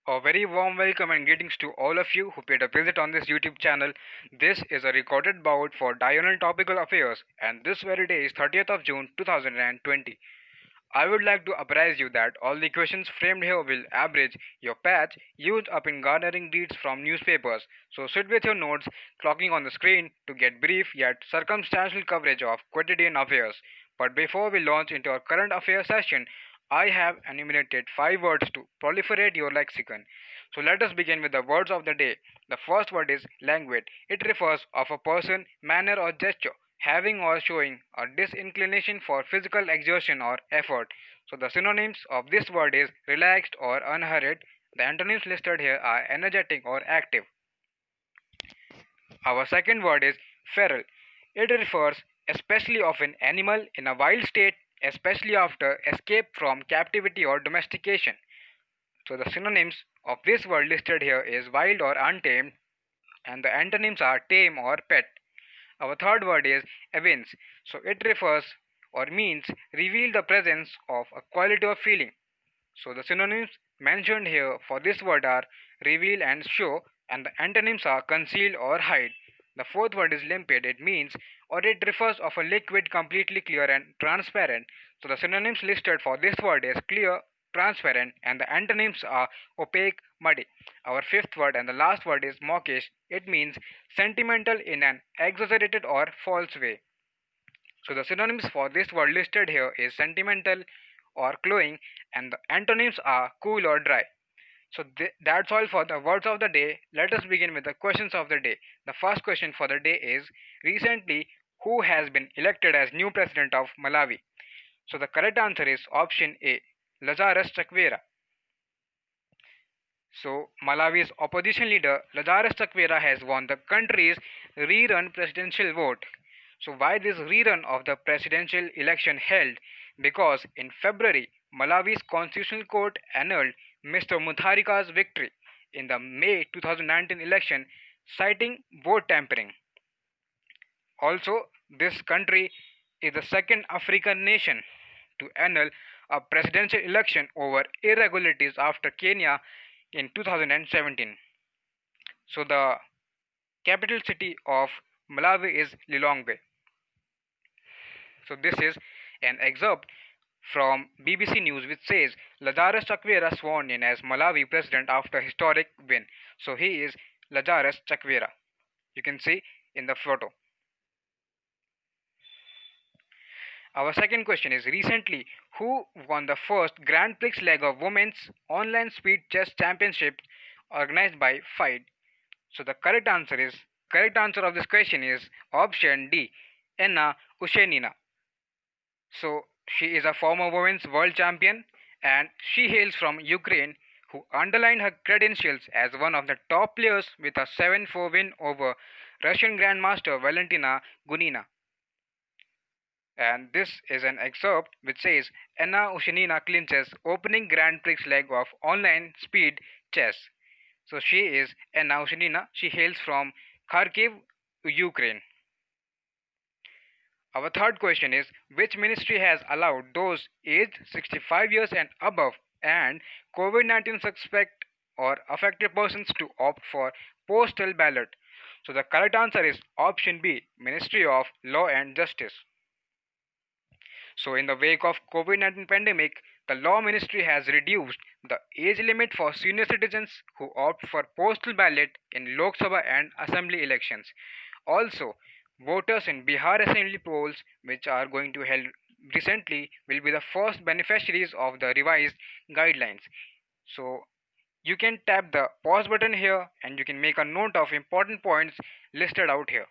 A very warm welcome and greetings to all of you who paid a visit on this YouTube channel. This is a recorded bout for diurnal topical affairs, and this very day is 30th of June 2020. I would like to apprise you that all the questions framed here will average your patch used up in garnering reads from newspapers. So sit with your notes clocking on the screen to get brief yet circumstantial coverage of quotidian affairs. But before we launch into our current affairs session, I have enumerated 5 words to proliferate your lexicon. So let us begin with the words of the day. The first word is languid. It refers of a person, manner or gesture having or showing a disinclination for physical exertion or effort. So the synonyms of this word is relaxed or unhurried. The antonyms listed here are energetic or active. Our second word is feral. It refers especially of an animal in a wild state, especially after escape from captivity or domestication. So the synonyms of this word listed here is wild or untamed, and the antonyms are tame or pet. Our third word is evince. So it refers or means reveal the presence of a quality of feeling. So the synonyms mentioned here for this word are reveal and show, and the antonyms are conceal or hide. The fourth word is limpid. It means or it refers of a liquid completely clear and transparent. So the synonyms listed for this word is clear, transparent, and the antonyms are opaque, muddy. Our fifth word and the last word is mawkish. It means sentimental in an exaggerated or false way. So the synonyms for this word listed here is sentimental or glowing, and the antonyms are cool or dry. So that's all for the words of the day. Let us begin with the questions of the day. The first question for the day is recently who has been elected as new president of Malawi? So the correct answer is option A, Lazarus Chakwera. So Malawi's opposition leader Lazarus Chakwera has won the country's rerun presidential vote. So why this rerun of the presidential election held? Because in February, Malawi's constitutional court annulled Mr. Mutharika's victory in the May 2019 election, citing vote tampering. Also, this country is the second African nation to annul a presidential election over irregularities after Kenya in 2017. So the capital city of Malawi is Lilongwe. So this is an excerpt from BBC News which says Lazarus Chakwera sworn in as Malawi president after historic win. So he is Lazarus Chakwera. You can see in the photo. Our second question is recently who won the first Grand Prix leg of women's online speed chess championship organized by FIDE? So the correct answer of this question is option D, Anna Ushenina. So she is a former women's world champion and she hails from Ukraine who underlined her credentials as one of the top players with a 7-4 win over Russian Grandmaster Valentina Gunina. And this is an excerpt which says Anna Ushenina clinches opening Grand Prix leg of online speed chess. So she is Anna Ushenina. She hails from Kharkiv, Ukraine. Our third question is which ministry has allowed those aged 65 years and above and COVID-19 suspect or affected persons to opt for postal ballot? So the correct answer is option B, Ministry of Law and Justice. So in the wake of COVID-19 pandemic, the Law Ministry has reduced the age limit for senior citizens who opt for postal ballot in Lok Sabha and Assembly elections. Also, voters in Bihar Assembly polls, which are going to held recently, will be the first beneficiaries of the revised guidelines. So you can tap the pause button here and you can make a note of important points listed out here.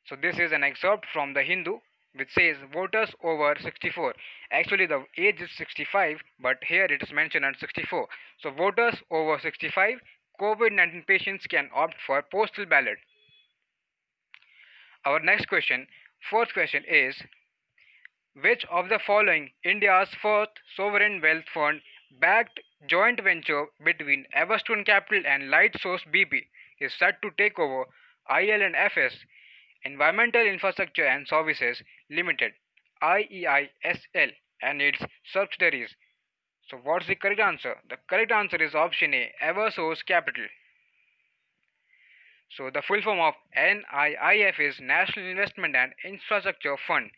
So this is an excerpt from the Hindu which says voters over 64. Actually the age is 65 but here it is mentioned at 64. So voters over 65 COVID-19 patients can opt for postal ballot. Our next question, fourth question is which of the following India's first sovereign wealth fund backed joint venture between Everstone Capital and Lightsource BP is set to take over IL&FS Environmental Infrastructure and Services Limited IEISL and its subsidiaries? So what's the correct answer? The correct answer is option A, Eversource Capital. So the full form of NIIF is National Investment and Infrastructure Fund.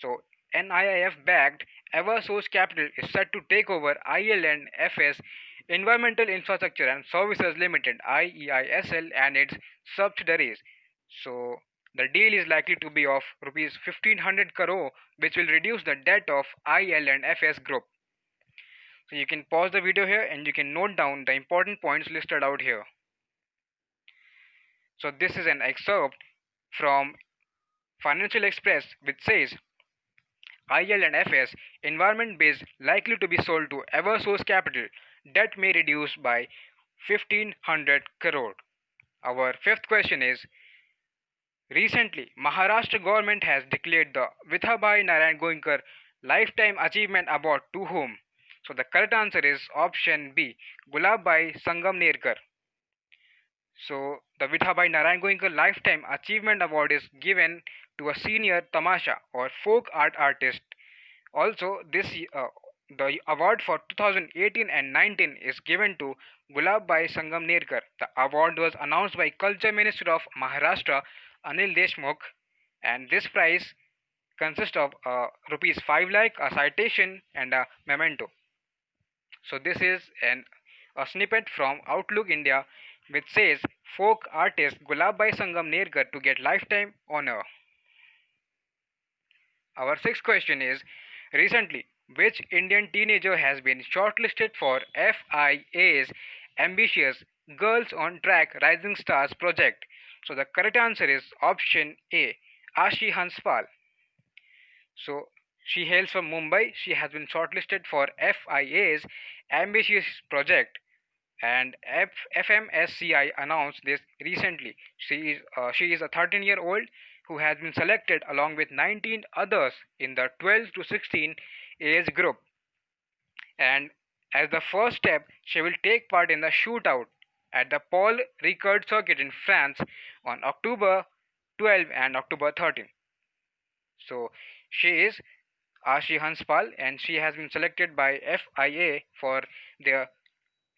So NIIF backed Eversource Capital is set to take over IL&FS Environmental Infrastructure and Services Limited IEISL and its subsidiaries. So the deal is likely to be of rupees 1500 crore, which will reduce the debt of IL&FS group. So you can pause the video here and you can note down the important points listed out here. So this is an excerpt from Financial Express which says IL&FS environment base likely to be sold to Eversource Capital. Debt may reduce by 1500 crore. Our fifth question is recently Maharashtra government has declared the Vithabhai Narayan Goenka Lifetime Achievement Award to whom? So the correct answer is option B, Gulabbai Sangamnerkar. So the Vithabhai Narayan Goenka Lifetime Achievement Award is given to a senior tamasha or folk art artist. Also, the award for 2018 and 19 is given to Gulabbai Sangamnerkar. The award was announced by Culture Minister of Maharashtra Anil Deshmukh, and this prize consists of rupees 5 lakh, a citation, and a memento. So this is a snippet from Outlook India which says folk artist Gulabbai Sangam Nerkar to get lifetime honor. Our sixth question is recently which Indian teenager has been shortlisted for FIA's ambitious Girls on Track Rising Stars Project? So the correct answer is option A, Ashi Hanspal. So she hails from Mumbai. She has been shortlisted for FIA's ambitious project, and FMSCI announced this recently. She is a 13-year-old who has been selected along with 19 others in the 12 to 16 age group. And as the first step, she will take part in the shootout at the Paul Ricard circuit in France on October 12 and October 13. So she is Ashi Hanspal and she has been selected by FIA for their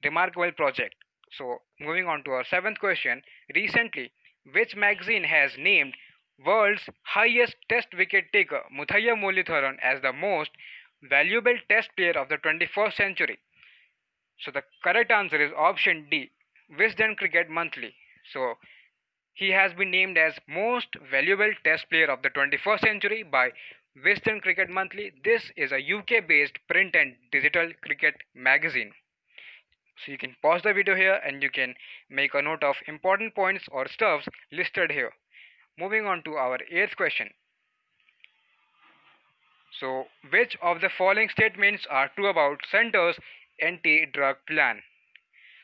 remarkable project. So moving on to our seventh question. Recently, which magazine has named world's highest test wicket taker Muthaiya Muralitharan as the most valuable test player of the 21st century? So the correct answer is option D, Wisden Cricket Monthly. So he has been named as most valuable test player of the 21st century by Wisden Cricket Monthly. This is a UK based print and digital cricket magazine. So you can pause the video here and you can make a note of important points or stuffs listed here. Moving on to our eighth question. So which of the following statements are true about CentOS NT drug plan?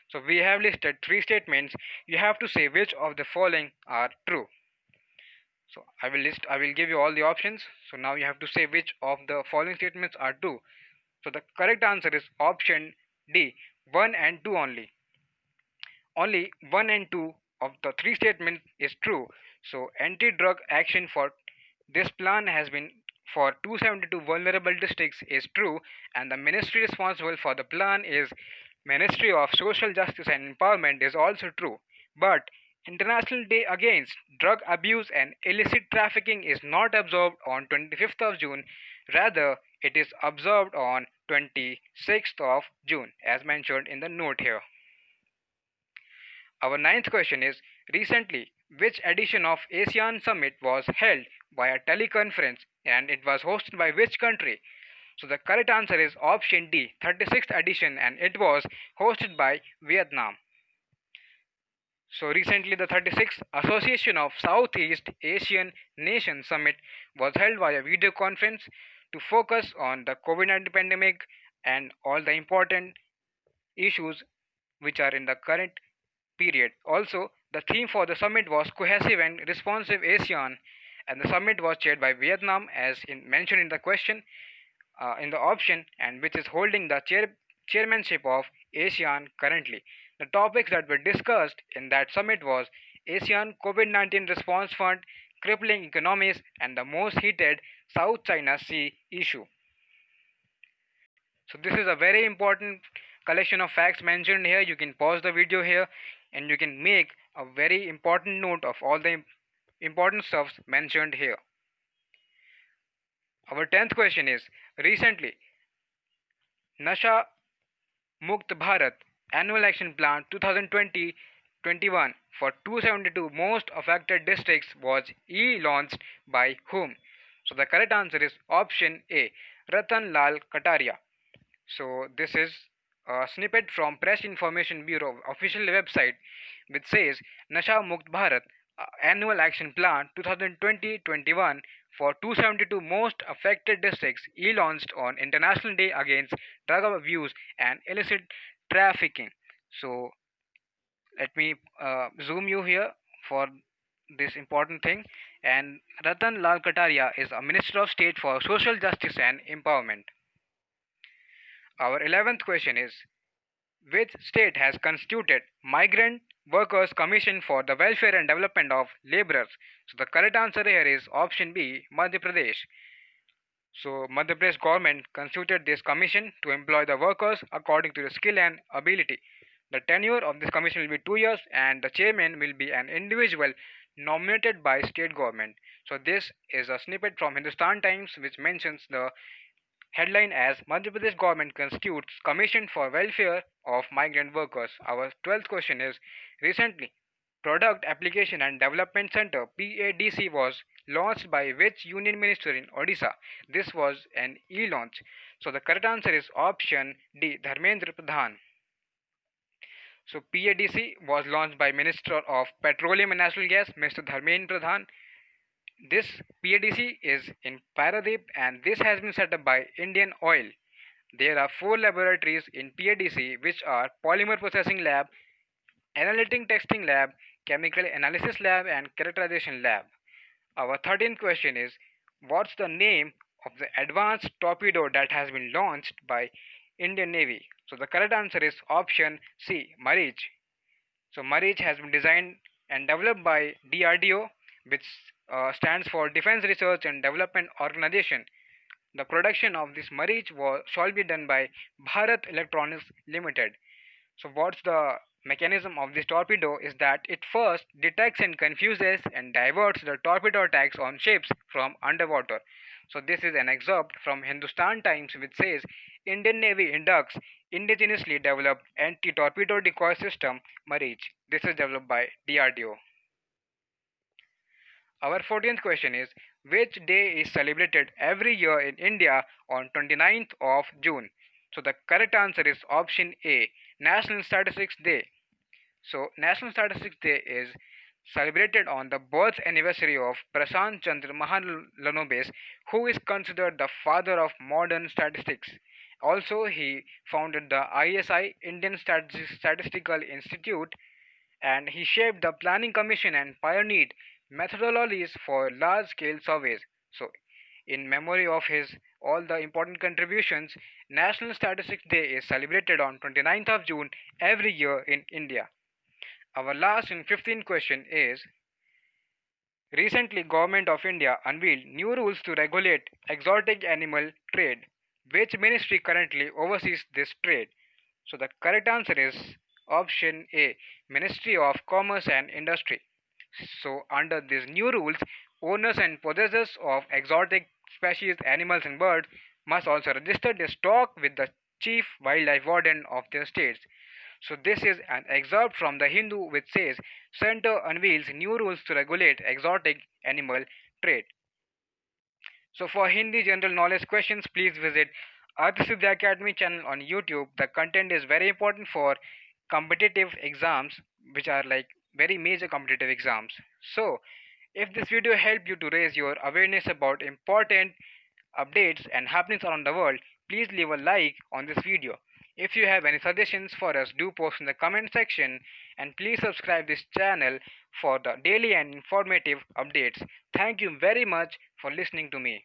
So we have listed three statements. You have to say which of the following are true. So I will give you all the options. So now you have to say which of the following statements are true. So the correct answer is option D, 1 and 2 only. Only 1 and 2 of the three statements is true. So anti-drug action for this plan has been for 272 vulnerable districts is true, and the ministry responsible for the plan is Ministry of Social Justice and Empowerment is also true. But International Day Against Drug Abuse and Illicit Trafficking is not observed on 25th of June, rather it is observed on 26th of June as mentioned in the note here. Our ninth question is recently which edition of ASEAN Summit was held by a teleconference and it was hosted by which country? So the correct answer is option D, 36th edition, and it was hosted by Vietnam. So recently the 36th Association of Southeast Asian Nations Summit was held via video conference to focus on the COVID-19 pandemic and all the important issues which are in the current period. Also, the theme for the summit was cohesive and responsive ASEAN, and the summit was chaired by Vietnam, as mentioned in the question, in the option, and which is holding the chairmanship of ASEAN currently. The topics that were discussed in that summit was ASEAN COVID-19 Response Fund, crippling economies, and the most heated South China Sea issue. So this is a very important collection of facts mentioned here. You can pause the video here and you can make a very important note of all the important stuffs mentioned here. Our 10th question is, recently Nasha Mukt Bharat Annual Action Plan 2020-21 for 272 most affected districts was e-launched by whom? So the correct answer is option A, Ratan Lal Kataria. So this is a snippet from Press Information Bureau official website which says Nasha Mukt Bharat Annual Action Plan 2020-21 for 272 most affected districts e-launched on International Day Against Drug Abuse and Illicit Trafficking. So let me zoom you here for this important thing. And Ratan Lal Kataria is a Minister of State for Social Justice and Empowerment. Our 11th question is, which state has constituted Migrant Workers Commission for the Welfare and Development of Laborers? So the correct answer here is option B, Madhya Pradesh. So Madhya Pradesh government constituted this commission to employ the workers according to the skill and ability. The tenure of this commission will be 2 years and the chairman will be an individual nominated by state government. So this is a snippet from Hindustan Times which mentions the headline as Madhya Pradesh government constitutes Commission for Welfare of Migrant Workers. Our 12th question is, recently Product Application and Development Center PADC was launched by which union minister in Odisha? This was an e-launch. So the correct answer is option D, Dharmendra Pradhan. So PADC was launched by Minister of Petroleum and Natural Gas, Mr. Dharmendra Pradhan. This PADC is in Paradip and this has been set up by Indian Oil. There are 4 laboratories in PADC which are Polymer Processing Lab, Analytic Testing Lab, Chemical Analysis Lab and Characterization Lab. Our 13th question is, what's the name of the advanced torpedo that has been launched by Indian Navy? So the correct answer is option C, Marich. So Marich has been designed and developed by DRDO, which stands for Defense Research and Development Organization. The production of this Marich shall be done by Bharat Electronics Limited. So what's the mechanism of this torpedo is that it first detects and confuses and diverts the torpedo attacks on ships from underwater. So this is an excerpt from Hindustan Times which says Indian Navy inducts indigenously developed anti-torpedo decoy system Marich. This is developed by DRDO. Our 14th question is, which day is celebrated every year in India on 29th of June? So the correct answer is option A, National Statistics Day. So National Statistics Day is celebrated on the birth anniversary of Prashant Chandra Mahalanobis, who is considered the father of modern statistics. Also, he founded the ISI, Indian Statistical Institute, and he shaped the Planning Commission and pioneered methodologies for large scale surveys. So, in memory of his all the important contributions, National Statistics Day is celebrated on 29th of June every year in India. Our last and 15th question is, recently Government of India unveiled new rules to regulate exotic animal trade. Which ministry currently oversees this trade? So the correct answer is option A, Ministry of Commerce and Industry. So under these new rules, owners and possessors of exotic species, animals and birds must also register their stock with the chief wildlife warden of their states. So this is an excerpt from the Hindu which says Center unveils new rules to regulate exotic animal trade. So for Hindi general knowledge questions, please visit Arthasiddhi Academy channel on YouTube. The content is very important for competitive exams, which are like very major competitive exams. So if this video helped you to raise your awareness about important updates and happenings around the world, please leave a like on this video. If you have any suggestions for us, do post in the comment section and please subscribe this channel for the daily and informative updates. Thank you very much for listening to me.